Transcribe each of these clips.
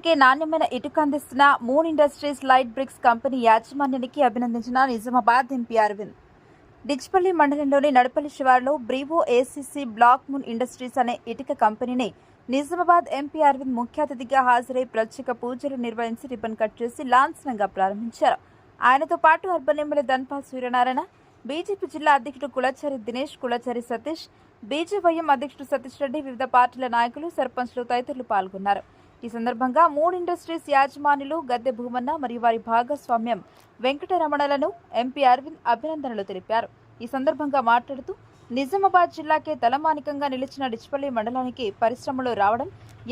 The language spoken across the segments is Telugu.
ప్రజలకే నాణ్యమైన ఇటుక అందిస్తున్న Moon Industries light bricks company యాజమాన్యానికి అభినందించిన నిజామాబాద్ ఎంపీ అరవింద్. డిచ్పల్లి మండలంలోని నడపల్లి శివారులో బ్రీవో ఏసీసీ బ్లాక్ మూన్ ఇండస్ట్రీస్ అనే ఇటుక కంపెనీని నిజామాబాద్ ఎంపీ అరవింద్ ముఖ్య అతిథిగా హాజరై ప్రత్యేక పూజలు నిర్వహించి రిబ్బన్ కట్ చేసి లాంఛనంగా ప్రారంభించారు. ఆయనతో పాటు urban MLA Dhanpal Suryanarayana, BJP జిల్లా అధ్యక్షుడు కులచారి దినేష్, కులచారి సతీష్, బీజేవైఎం అధ్యక్షుడు సతీష్ రెడ్డి, వివిధ పార్టీల నాయకులు, సర్పంచ్లు తదితరులు పాల్గొన్నారు. ఈ సందర్భంగా మూన్ ఇండస్ట్రీస్ యాజమానులు గద్దె భూమన్న మరియు వారి భాగస్వామ్యం వెంకటరమణలను ఎంపీ అరవింద్ అభినందనలు తెలిపారు. ఈ సందర్భంగా మాట్లాడుతూ నిజామాబాద్ జిల్లాకే తలమానికంగా నిలిచిన డిచ్పల్లి మండలానికి పరిశ్రమలు రావడం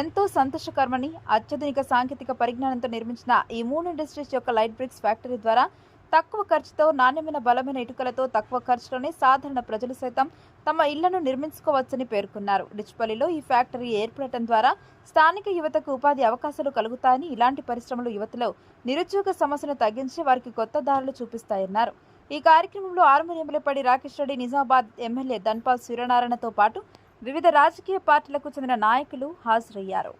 ఎంతో సంతోషకరమని, అత్యాధునిక సాంకేతిక పరిజ్ఞానంతో నిర్మించిన ఈ మూన్ ఇండస్ట్రీస్ యొక్క లైట్ బ్రిక్స్ ఫ్యాక్టరీ ద్వారా తక్కువ ఖర్చుతో నాణ్యమైన బలమైన ఇటుకలతో తక్కువ ఖర్చులోనే సాధారణ ప్రజలు సైతం తమ ఇళ్లను నిర్మించుకోవచ్చని పేర్కొన్నారు. డిచ్పల్లిలో ఈ ఫ్యాక్టరీ ఏర్పడటం ద్వారా స్థానిక యువతకు ఉపాధి అవకాశాలు కలుగుతాయని, ఇలాంటి పరిశ్రమలు యువతలో నిరుద్యోగ సమస్యను తగ్గించి వారికి కొత్త దారులు చూపిస్తాయన్నారు. ఈ కార్యక్రమంలో ఆర్మూర్ ఎమ్మెల్యే రాకేష్ రెడ్డి, నిజామాబాద్ ఎమ్మెల్యే ధన్పాల్ సూర్యనారాయణతో పాటు వివిధ రాజకీయ పార్టీలకు చెందిన నాయకులు హాజరయ్యారు.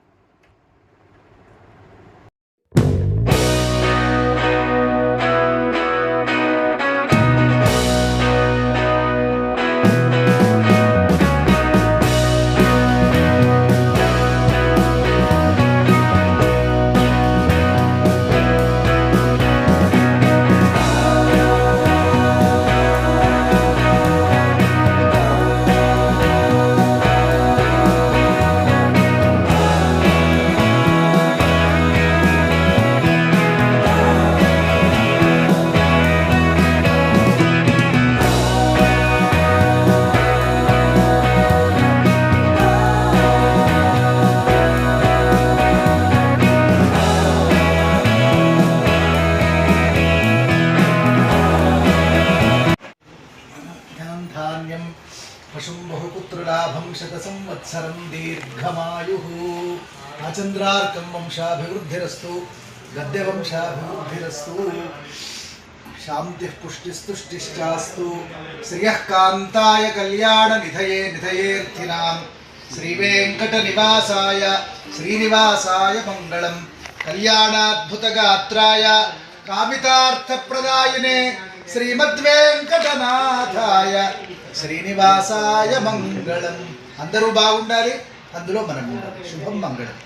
ధాన్యం పశుం బహుపుత్రలాభం శతసంవత్సరం దీర్ఘమాయుః ఆచంద్రార్కం వంశాభివృద్ధిరస్తు గద్దె వంశాభివృద్ధిరస్తు శాంతిః పుష్టిస్తుష్టిశ్చాస్తు శ్రియః కాంతాయ కళ్యాణ నిధయే నిధయేర్థినాం శ్రీవేంకట నివాసాయ శ్రీనివాసాయ మంగళం కళ్యాణాద్భుతగాత్రాయ కామితార్థప్రదాయినే శ్రీమద్వేంకటనాథాయ శ్రీనివాసాయ మంగళం. అందరూ బాగుండాలి, అందులో మనం ఉండాలి. శుభం మంగళం.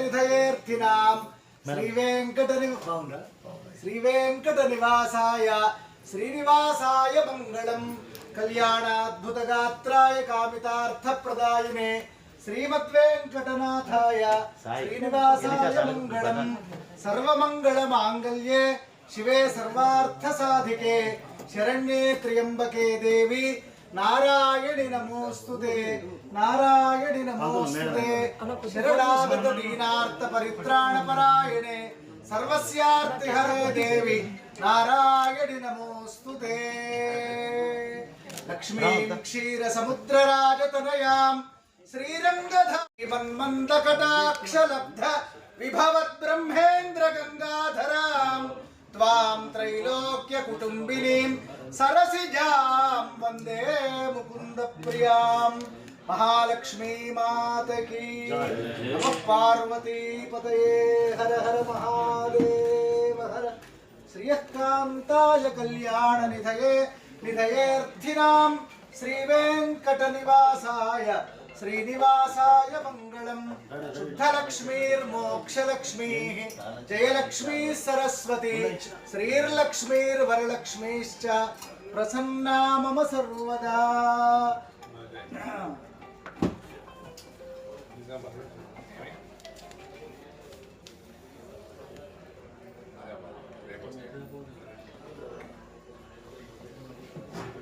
నిధయేర్థినాం శ్రీవేంకట నివాసాయ శ్రీనివాసాయ మంగళం కళ్యాణాద్భుతగాత్రాయ కామితార్థప్రదాయినే శ్రీమద్వేంకటనాథాయ శ్రీనివాసాయ మంగళం. సర్వమంగళ మాంగళ్యే శివే సర్వార్థసాధికే శరణ్యే త్ర్యంబకే దేవి నారాయణి నమోస్తుతే నారాయణి నమోస్తుతే శరణాగత దీనార్త పరిత్రాణ పరాయణే सर्वस्यार्तिहरे देवी नारायणि नमोस्तुते। लक्ष्मीं क्षीरसमुद्रराजतनयां श्रीरङ्गधीमन्मन्दकटाक्षलब्ध विभवद्ब्रह्मेन्द्र गंगाधरां त्वां त्रैलोक्यकुटुम्बिनीं सरसिजां वन्दे मुकुन्दप्रियां। महालक्ष्मी मात की नमः। पार्वती पतये हर हर महादेव हर। श्रियकान्ताय कल्याण निधये निधयेऽर्थिनां श्रीवेङ्कटनिवासाय श्रीनिवासाय मंगलम। शुद्धलक्ष्मीर्मोक्षलक्ष्मीः जयलक्ष्मी सरस्वती श्रीर्लक्ष्मीर्वरलक्ष्मीश्च प्रसन्ना मम सर्वदा।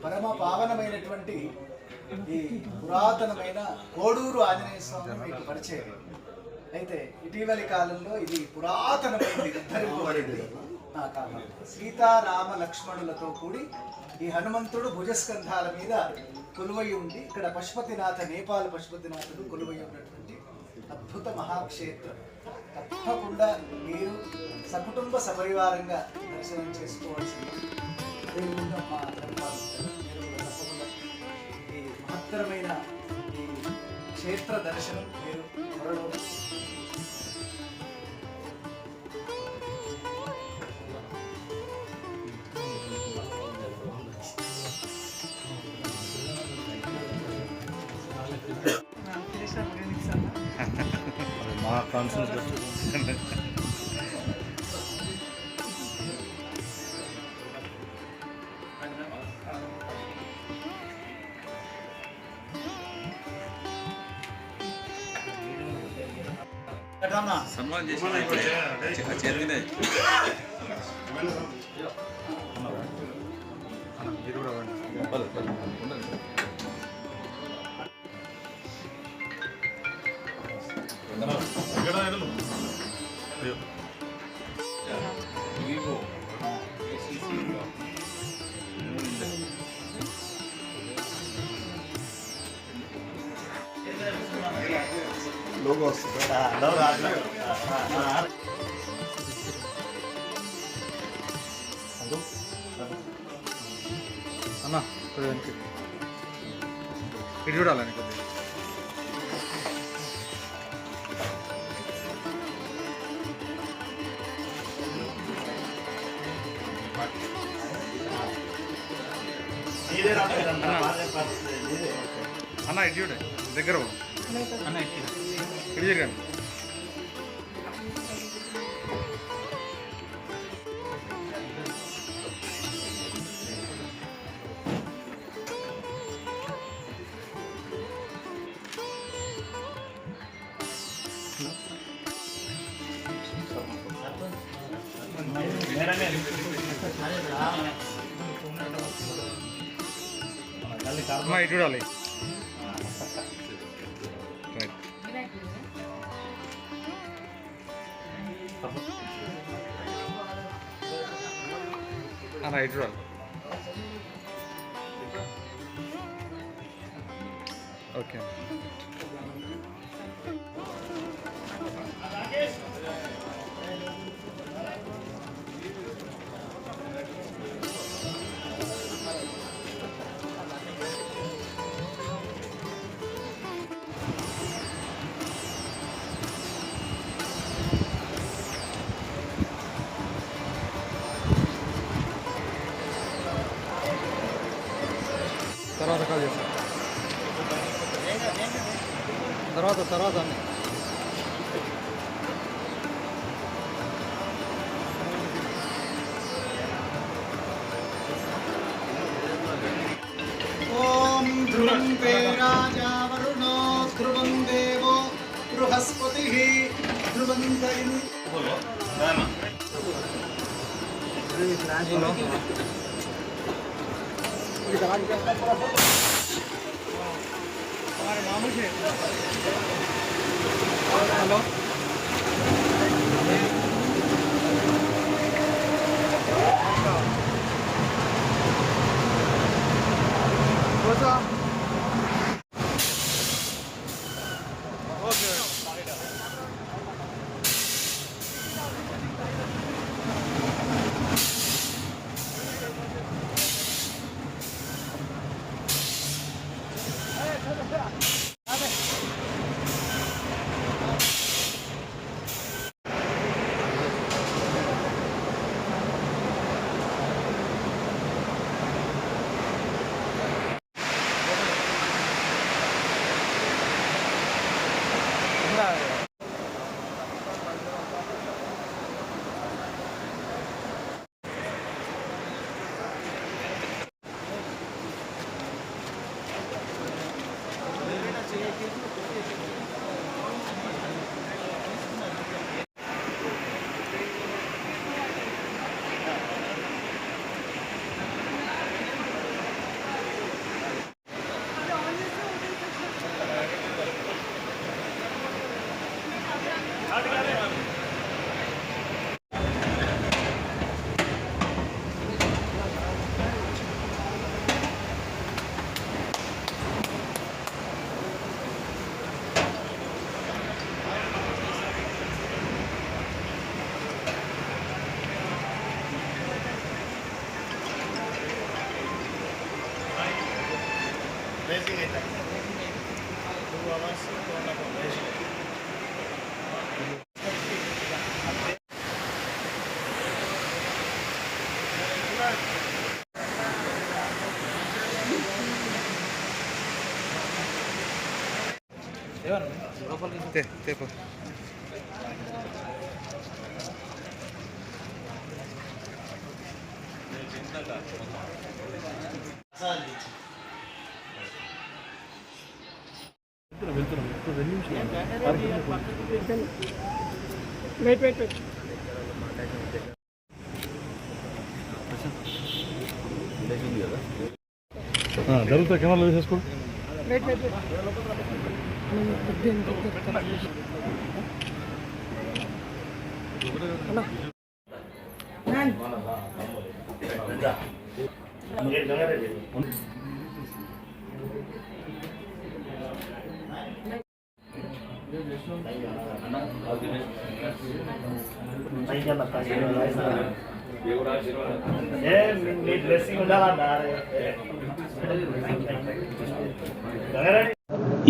పరమ పావనమైనటువంటి ఈ పురాతనమైన కోడూరు ఆంజనేయ స్వామి మీకు పరిచయం. అయితే ఇటీవలి కాలంలో ఇది పురాతనమైనది, ఉద్ధరింపబడింది. సీతారామ లక్ష్మణులతో కూడి ఈ హనుమంతుడు భుజస్కంధాల మీద కొలువై ఉండి ఇక్కడ పశుపతినాథ నేపాల్ పశుపతినాథుడు కొలువై ఉన్నటువంటి అద్భుత మహాక్షేత్రం. తప్పకుండా మీరు సకుటుంబ సపరివారంగా దర్శనం చేసుకోవాల్సింది. అదేవిధంగా మా ధర్మాలు తప్పకుండా ఈ మహత్తరమైన ఈ క్షేత్ర దర్శనం మీరు త్వరలో మా కాన్సెన్స్ సన్మానం చేసి చేతినే లోగో వస్తుంది. అన్న ఇటు చూడాలని కొద్దిగా అన్న ఇటు చూడే దగ్గర అన్న ఇటు జరగండి. అమ్మా ఇటు చూడాలి. రైట్ చూడాలి. ఓకే తర్వాత కాల్ చేస్తాను. తర్వాత అన్నీ ఓం ధ్రువం తే రాజా వరుణో ధ్రువం దేవో బృహస్పతి ధ్రువం దైని హలో తేపో జరుగుతా కెమెరాలో వేసేసుకోండి.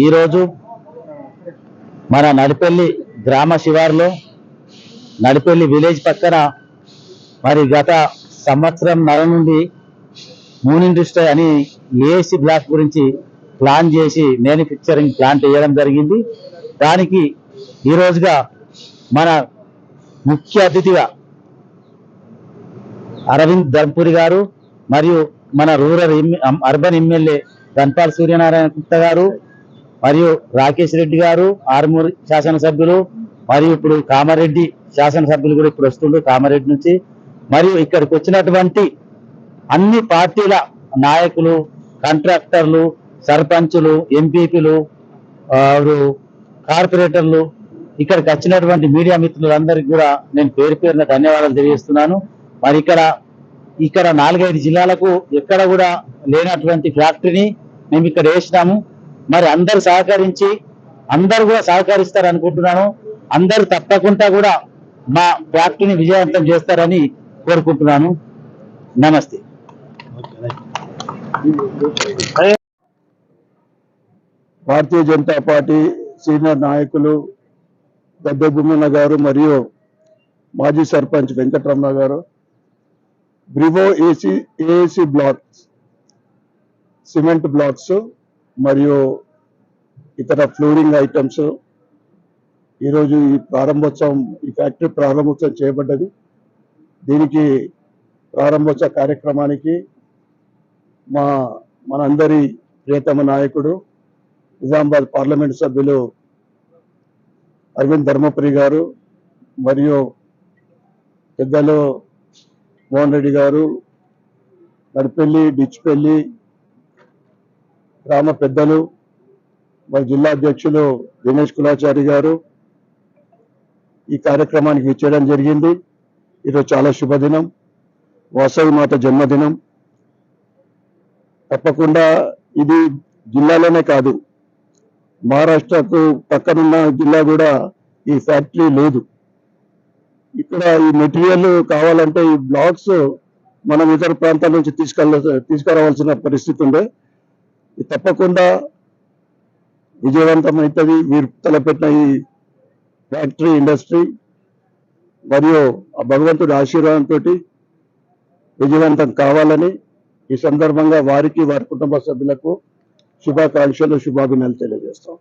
ఈరోజు మన నడిపెల్లి గ్రామ శివారులో నడిపెల్లి విలేజ్ పక్కన మరి గత సంవత్సరంన్నర నుండి మూన్ ఇండస్ట్రీ అని ఏసీ బ్లాక్ గురించి ప్లాన్ చేసి మ్యానుఫ్యాక్చరింగ్ ప్లాంట్ వేయడం జరిగింది. దానికి ఈ రోజుగా మన ముఖ్య అతిథిగా అరవింద్ ధర్మపురి గారు మరియు మన rural urban MLA Dhanpal Suryanarayana Gupta గారు మరియు రాకేష్ రెడ్డి గారు ఆర్మూర్ శాసనసభ్యులు మరియు ఇప్పుడు కామారెడ్డి శాసనసభ్యులు కూడా ఇప్పుడు వస్తుండ్రు కామారెడ్డి నుంచి. మరియు ఇక్కడికి వచ్చినటువంటి అన్ని పార్టీల నాయకులు, కాంట్రాక్టర్లు, సర్పంచులు, ఎంపీపీలు, కార్పొరేటర్లు, ఇక్కడికి వచ్చినటువంటి మీడియా మిత్రులందరికీ కూడా నేను పేరు పేరున ధన్యవాదాలు తెలియజేస్తున్నాను. మరి ఇక్కడ 4-5 జిల్లాలకు ఎక్కడ కూడా లేనటువంటి ఫ్యాక్టరీని మేము ఇక్కడ వేసినాము. మరి అందరు సహకరించి అందరు కూడా సహకరిస్తారు అనుకుంటున్నాను. అందరూ తప్పకుండా కూడా మా ఫ్యాక్టరీని విజయవంతం చేస్తారని కోరుకుంటున్నాను. నమస్తే. భారతీయ జనతా పార్టీ సీనియర్ నాయకులు గద్దె భూమన్న గారు మరియు మాజీ సర్పంచ్ వెంకటరమణ గారు బ్రివో ఏసీ బ్లాక్స్, సిమెంట్ బ్లాక్స్ మరియు ఇతర ఫ్లోరింగ్ ఐటమ్స్ ఈరోజు ఈ ఫ్యాక్టరీ ప్రారంభోత్సవం చేయబడ్డది. దీనికి ప్రారంభోత్సవ కార్యక్రమానికి మనందరి ప్రియతమ నాయకుడు నిజామాబాద్ పార్లమెంట్ సభ్యులు అరవింద్ ధర్మపురి గారు మరియు పెద్దలు మోహన్ రెడ్డి గారు, నడిపెల్లి, డిచ్పెల్లి గ్రామ పెద్దలు, మరి జిల్లా అధ్యక్షులు దినేష్ కులాచారి గారు ఈ కార్యక్రమానికి ఇచ్చేయడం జరిగింది. ఈరోజు చాలా శుభదినం, వాసవి మాత జన్మదినం. తప్పకుండా ఇది జిల్లాలోనే కాదు, మహారాష్ట్రకు పక్కనున్న జిల్లా కూడా ఈ ఫ్యాక్టరీ లేదు. ఇక్కడ ఈ మెటీరియల్ కావాలంటే ఈ బ్లాక్స్ మనం ఇతర ప్రాంతాల నుంచి తీసుకురావాల్సిన పరిస్థితి ఉండే. ఇది తప్పకుండా విజయవంతం అవుతుంది. వీరు తలపెట్టిన ఈ ఫ్యాక్టరీ ఇండస్ట్రీ మరియు ఆ భగవంతుడి ఆశీర్వాదంతో విజయవంతం కావాలని ఈ సందర్భంగా వారికి, వారి కుటుంబ సభ్యులకు శుభాకాంక్షలు, శుభాభినందనలు తెలియజేస్తాం.